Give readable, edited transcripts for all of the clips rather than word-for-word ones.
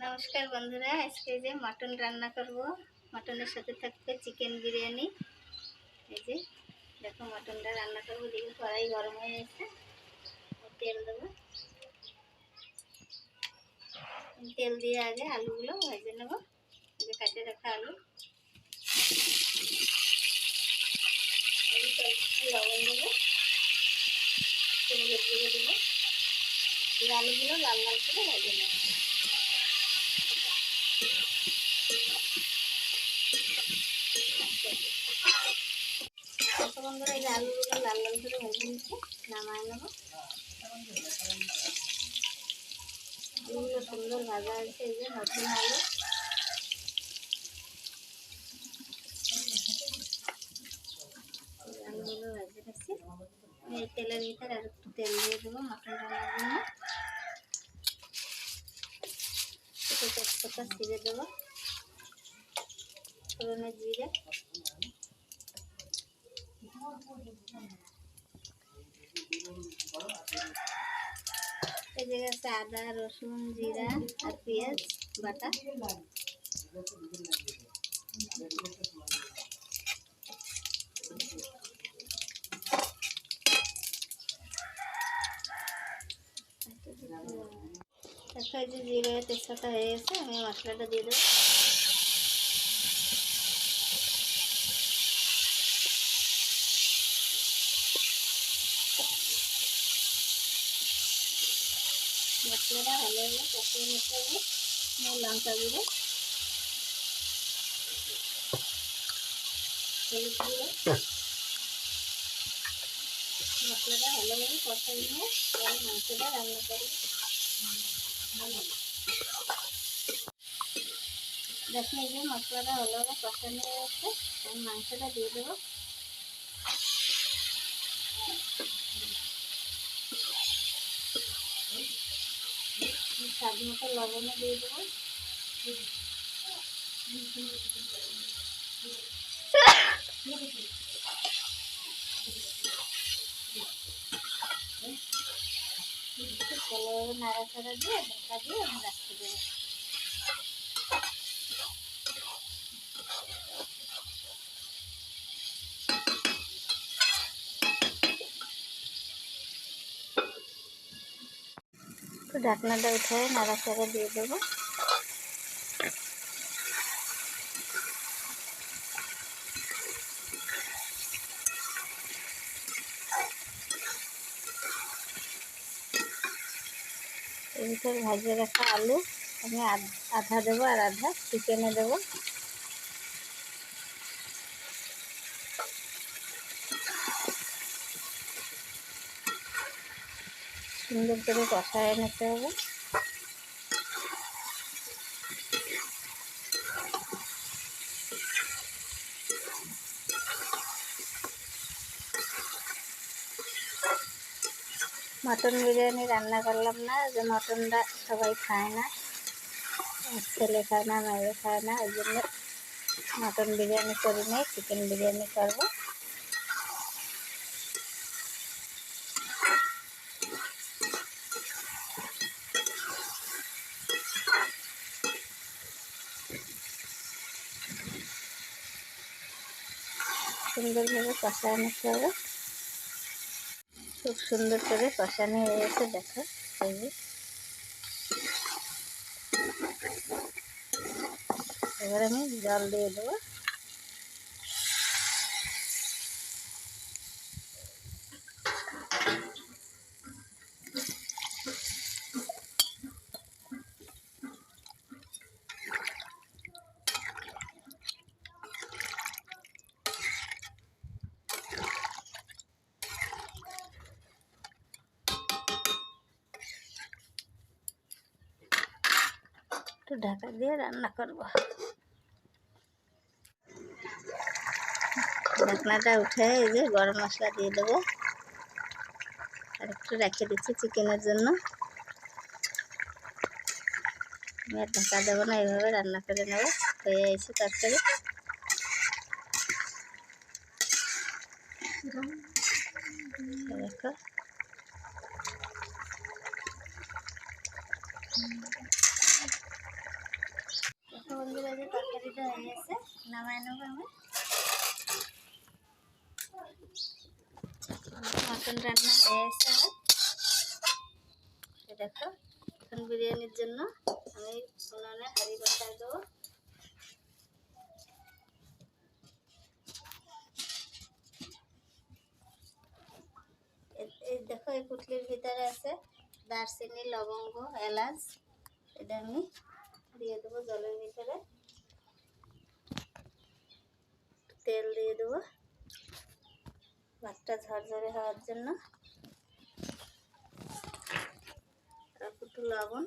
নমস্কার বন্ধুরা, আজকে যে মটন রান্না করব। মটনের সাথে থাকবে চিকেন বিরিয়ানি। এই যে দেখো মটনটা রান্না করব। দেখি কড়াই গরম হয়ে গেছে, তেল দেবো। তেল দিয়ে আগে আলুগুলো ভেজে নেব। এই যে কাটে রাখা আলু, লবণ দেবো, হলুদ গুঁড়ো দেবো। এই আলুগুলো লাল লাল করে ভেজে নেব। বন্ধুরা, এই যে আলুগুলো লাল লাল করে ভেজে নিচ্ছে, নামায় নেবো। আলুগুলো সুন্দর ভাজা আছে। এই যে নতুন আলু, আলুগুলো ভেজে নিচ্ছি। এই তেলের ভিতরে আর একটু তেল দিয়ে দেবো মটন রান্নার জন্য। ছোটো তেজপাতা ছিঁড়ে দেবো, ফোড়নে জিরে, এই জায়গায় আছে আদা, রসুন, জিরা আর পেঁয়াজ বাটা। দেখো এই যে জিরে তেজপাতা হয়ে গেছে, আমি মশলাটা দিয়ে দেবো। মশলাটা ভালো হলে কষিয়ে নিতে হবে। লঙ্কা গুঁড়ো, হলুদ গুঁড়ো, মশলাটা ভালোভাবে কষিয়ে নিয়ে তারপরে মাংসটা রান্না করবো। দেখো এই যে মশলাটা ভালোভাবে কষানো হয়ে গেছে, আমি মাংসটা দিয়ে দেবো। স্বাদ মতো লবণও দিয়ে দেবো। ভালোভাবে নাড়াচাড়া দিয়ে ঢাকা দিয়ে আমি রাখতে দেবো। তো ঢাকনাটা উঠে নাড়াচাড়া দিয়ে দেবো। এর ভিতরে ভাজিয়ে রাখা আলু আমি আধা দেবো আর আধা চিকেনে দেবো। সুন্দর করে কষায় নিতে হবে। মটন বিরিয়ানি রান্না করলাম না, যে মটনটা সবাই খায় না, ছেলে খায় না, মেয়ে খায় না, ওই জন্য মটন বিরিয়ানি করি নাই, চিকেন বিরিয়ানি করবো। সুন্দরভাবে কষায় নিতে হবে। খুব সুন্দর করে কষানো হয়ে গেছে, দেখো এই যে। এবার আমি জল দিয়ে দেবো। একটু ঢাকা দিয়ে রান্না করব। ঢাকনাটা উঠে এই যে গরম মশলা দিয়ে দেবো, আর একটু রেখে দিচ্ছি চিকেনের জন্য। আমি আর ঢাকা দেবো না, এইভাবে রান্না করে নেবো। হয়ে এসে তরকারি দেখো। ভাজা হয়ে গেছে, নামায় নেবো আমি। মটন রান্না হয়ে গেছে আমার। দেখো এখন বিরিয়ানির জন্য আমি উনুনে হাঁড়ি বসায় দেবো। এই দেখো এই পুটলির ভিতরে আছে দারচিনি, লবঙ্গ, এলাচ। এটা আমি দিয়ে দেবো জলের ভিতরে। তেল দিয়ে দেবো ভাতটা ঝরঝরে হওয়ার জন্য। একটু লবণ,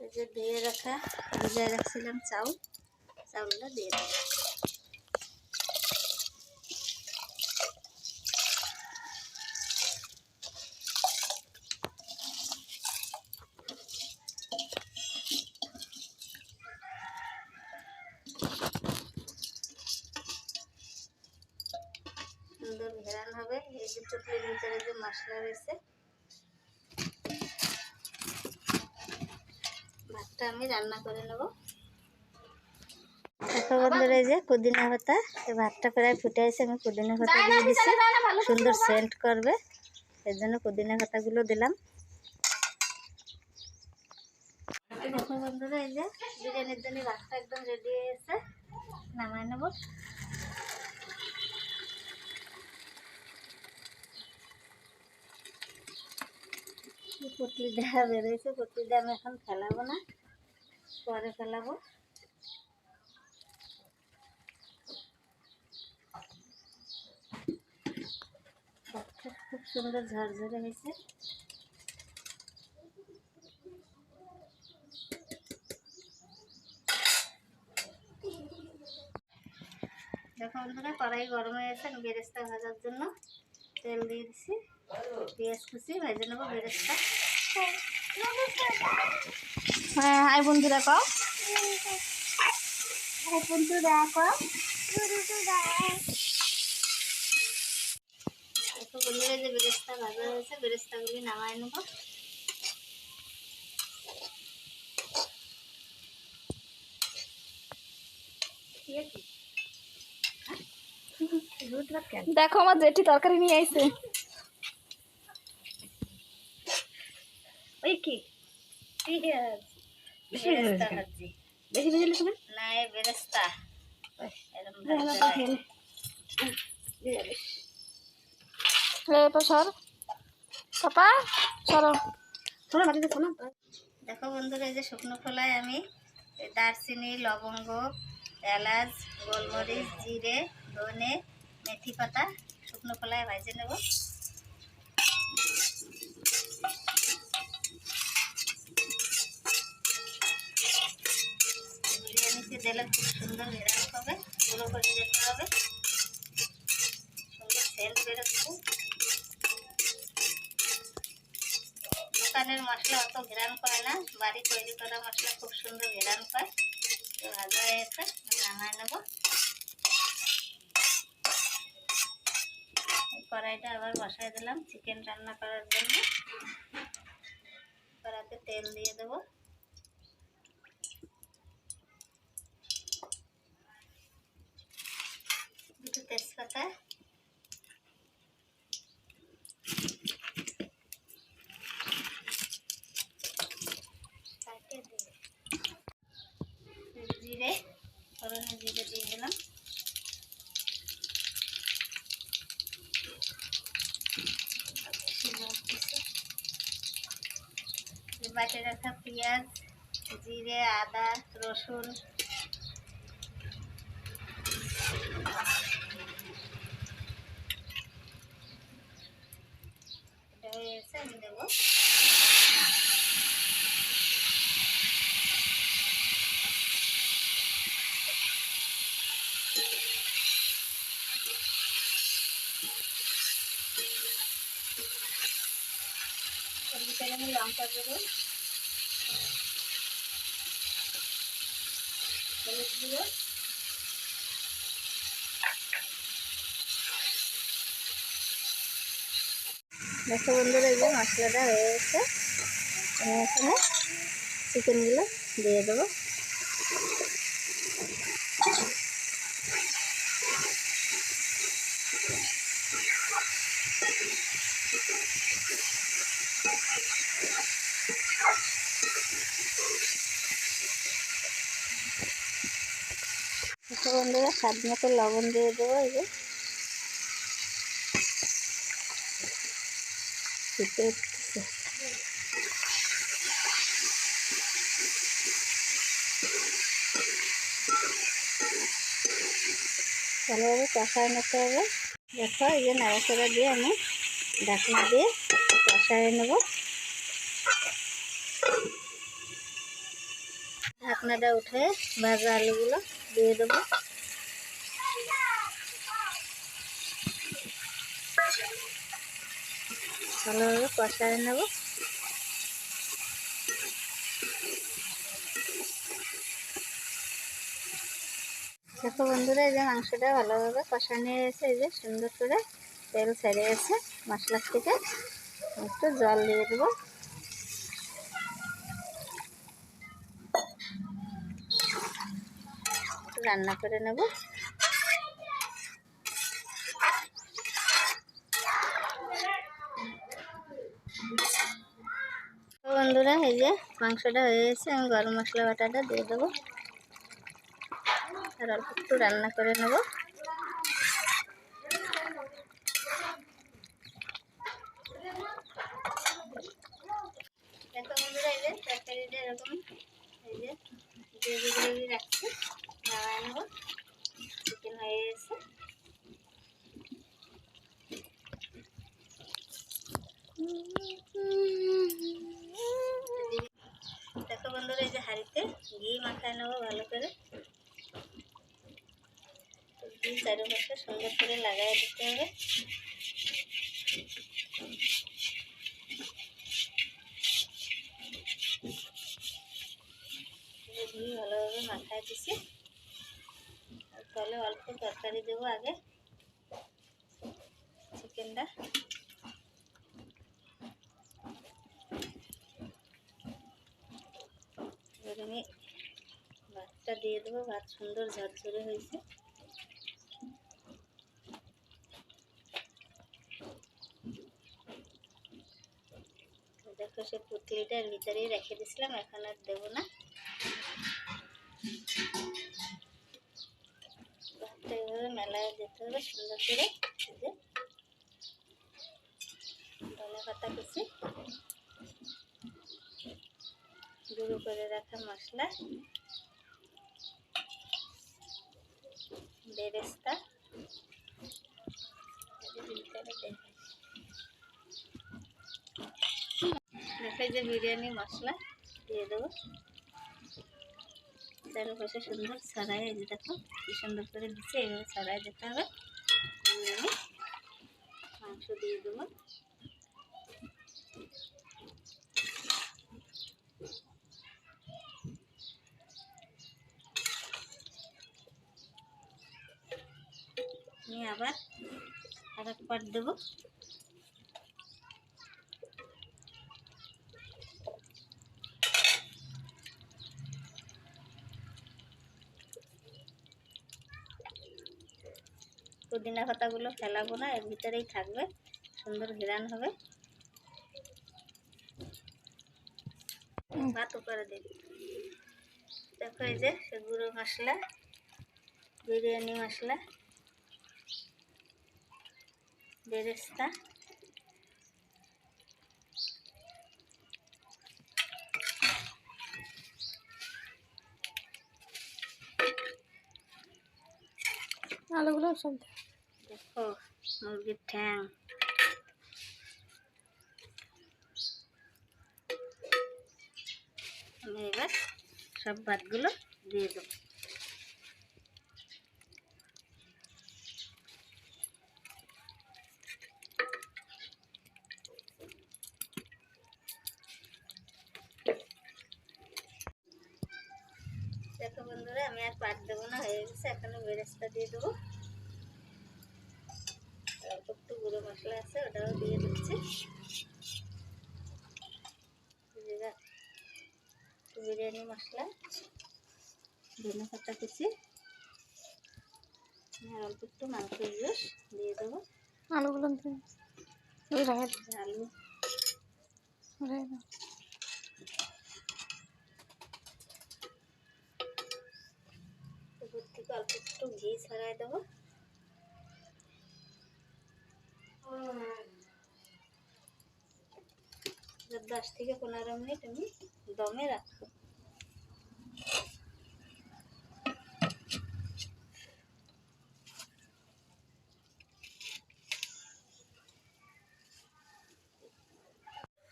এই যে ধুয়ে রাখা ভিজায় রাখছিলাম চাউলটা দিয়ে দেবো। সুন্দর ঘেরান হবে। এই যে চুটলির ভিতরে যে মশলা রয়েছে, ভাতটা আমি রান্না করে নেব। দেখো বন্ধুরা, এই যে পুদিনা পাতা, এই ভাতটা প্রায় ফুটে আছে, আমি পুদিনা পাতা দিয়ে দিচ্ছি, সুন্দর সেন্ট করবে, এর জন্য পুদিনা পাতাগুলো দিলাম। দেখো বন্ধুরা, এই যে বিরিয়ানির জন্য ভাতটা একদম রেডি হয়ে গেছে, নামায় নেব। পুটলি দেওয়া বেরোয়েছে, পুটলিটা আমি এখন ফেলাবো না, পরে ফেলাবো। খুব সুন্দর ঝরঝরে হয়েছে। দেখো বন্ধুরা, কড়াই গরম হয়ে গেছে, আমি বেরেস্তা ভাজার জন্য তেল দিয়ে দিচ্ছি। পেঁয়াজ কুচি ভেজে নেবো বেরেস্তা। হ্যাঁ, হাই বন্ধুরা কও, হাই বন্ধুরা কও। দেখো বন্ধুরা, যে বেরেস্তা ভাজা হয়েছে, বেরেস্তাগুলি নামায় নেবো। দেখো আমার জেঠি তরকারি নিয়ে আইছে। ওই কি বেরেস্তা ভাজি, বেশি ভেজে লিখবে না এই বেরেস্তা এরকম সর পাপা সরো সরো বাটিতে শোনো। দেখো বন্ধুরা, এই যে শুকনো খোলায় আমি দারচিনি, লবঙ্গ, এলাচ, গোলমরিচ, জিরে, ধনে, মেথি পাতা শুকনো খোলায় ভেজে নেব। বিরিয়ানিতে দিলে খুব সুন্দর ঘেরান হবে, গুঁড়ো করে যেতে হবে, সুন্দর সেন্ট বেরোচ্ছে। দোকানের মশলা অত ঘেরান করে না, বাড়ি তৈরি করা মশলা খুব সুন্দর ঘেরান পায়। ভাজা হয়ে গেছে, নামায় নেব। কড়াইটা আবার বসাই দিলাম চিকেন রান্না করার জন্য। কড়াইতে তেল দিয়ে দেব, দুটো তেজপাতা, জিরে, ফোড়নে জিরে দিয়ে দিলাম। বাটে রাখা পেঁয়াজ, জিরে, আদা, রসুন এটা হয়ে গেছে, আমি দেবো। আমি লঙ্কা দেবো, হলুদ গুঁড়ো, দেখো বন্ধুরা, এই যে মশলাটা হয়ে গেছে, আমি এখানে চিকেনগুলো দিয়ে দেবো। বন্ধুরা স্বাদ মতো লবণ দিয়ে দেবো। এই যে ফুটে উঠছে, ভালোভাবে কষায় নিতে হবে। দেখো এই যে নাড়াচাড়া দিয়ে আমি ঢাকনা দিয়ে কষায় নেব। ঢাকনাটা উঠে ভাজা আলুগুলো দিয়ে দেবো। ভালোভাবে কষায় নেব। দেখো বন্ধুরা এই যে মাংসটা ভালোভাবে কষানো হয়েছে, এই যে সুন্দর করে তেল ছেড়ে গেছে মশলার থেকে। একটু জল দিয়ে দেবো। রান্না করে নেব। বন্ধুরা এই যে মাংসটা হয়ে গেছে, আমি গরম মশলা বাটাটা দিয়ে দেবো আর অল্প একটু রান্না করে নেব। দেখো বন্ধুরা এই যে তরকারিটা এরকম এই যে গ্রেভি গ্রেভি রাখছি, নামায় নেব। চিকেন হয়ে গেছে। দেখো বন্ধুরা এই যে হাঁড়িতে ঘি মাখায় নেবো ভালো করে। ঘি চারিপাশে সুন্দর করে লাগাই দিতে হবে। ঘি ভালোভাবে মাখায় দিছি। তাহলে অল্প তরকারি দেবো আগে, চিকেনটা আমি ভাতটা দিয়ে দেবো। ভাত সুন্দর ঝরঝরে হয়েছে। দেখো সে পুটলিটার ভিতরেই রেখে দিয়েছিলাম, এখন আর দেবো না। ভাতটা এইভাবে মেলায় দিতে হবে সুন্দর করে। ধনে পাতা কুচি, গুঁড়ো করে রাখা মশলা, বেরেস্তা, দেখো যে বিরিয়ানি মশলা দিয়ে দেবো। চারপাশে সুন্দর ছড়াই, এই যে দেখো কি সুন্দর করে দিচ্ছে, এইভাবে ছড়াই দিতে হবে। আমি মাংস দিয়ে দেবো। আমি আবার আরেক পাট দেবো। পুদিনা পাতাগুলো ফেলাবো না, এর ভিতরেই থাকবে, সুন্দর ঘ্রাণ হবে। ভাত উপরে দিই। দেখো এই যে গুঁড়ো মশলা, বিরিয়ানি মশলা, বেরেস্তা, আলুগুলো সব দেখো মুরগির ঠ্যাং, আমি এবার সব ভাতগুলো দিয়ে দেবো। দেখো বন্ধুরা আমি আর পাট দেবো না, হয়ে গেছে। এখন বেরেস্তা দিয়ে দেবো। অল্প একটু গুঁড়ো মশলা আছে, ওটাও দিয়ে দিচ্ছি। জিরা বিরিয়ানি মশলা, ধনে পাতা কুচি, আর অল্প একটু মাংসের রস দিয়ে দেবো। আলুগুলো দিয়ে ওই রাখা আলু রেখে দাও। উপর থেকে অল্প একটু ঘি ছড়াই দেবো। 10 থেকে 15 মিনিট আমি দমে রাখবো।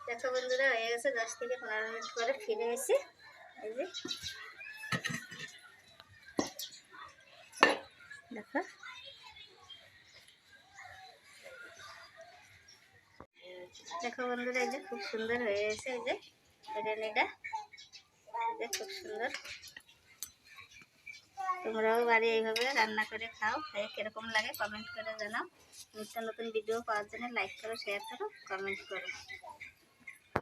দেখো বন্ধুরা, হয়ে গেছে। 10 থেকে 15 মিনিট পরে ফিরে এসে এই যে দেখো, দেখো বন্ধুরা, এই যে খুব সুন্দর হয়ে গেছে। এই যে বিরিয়ানিটা, এই যে খুব সুন্দর। তোমরাও বাড়ি এইভাবে রান্না করে খাও, খেয়ে কিরকম লাগে কমেন্ট করে জানাও। নিত্য নতুন ভিডিও পাওয়ার জন্য লাইক করো, শেয়ার করো, কমেন্ট করো।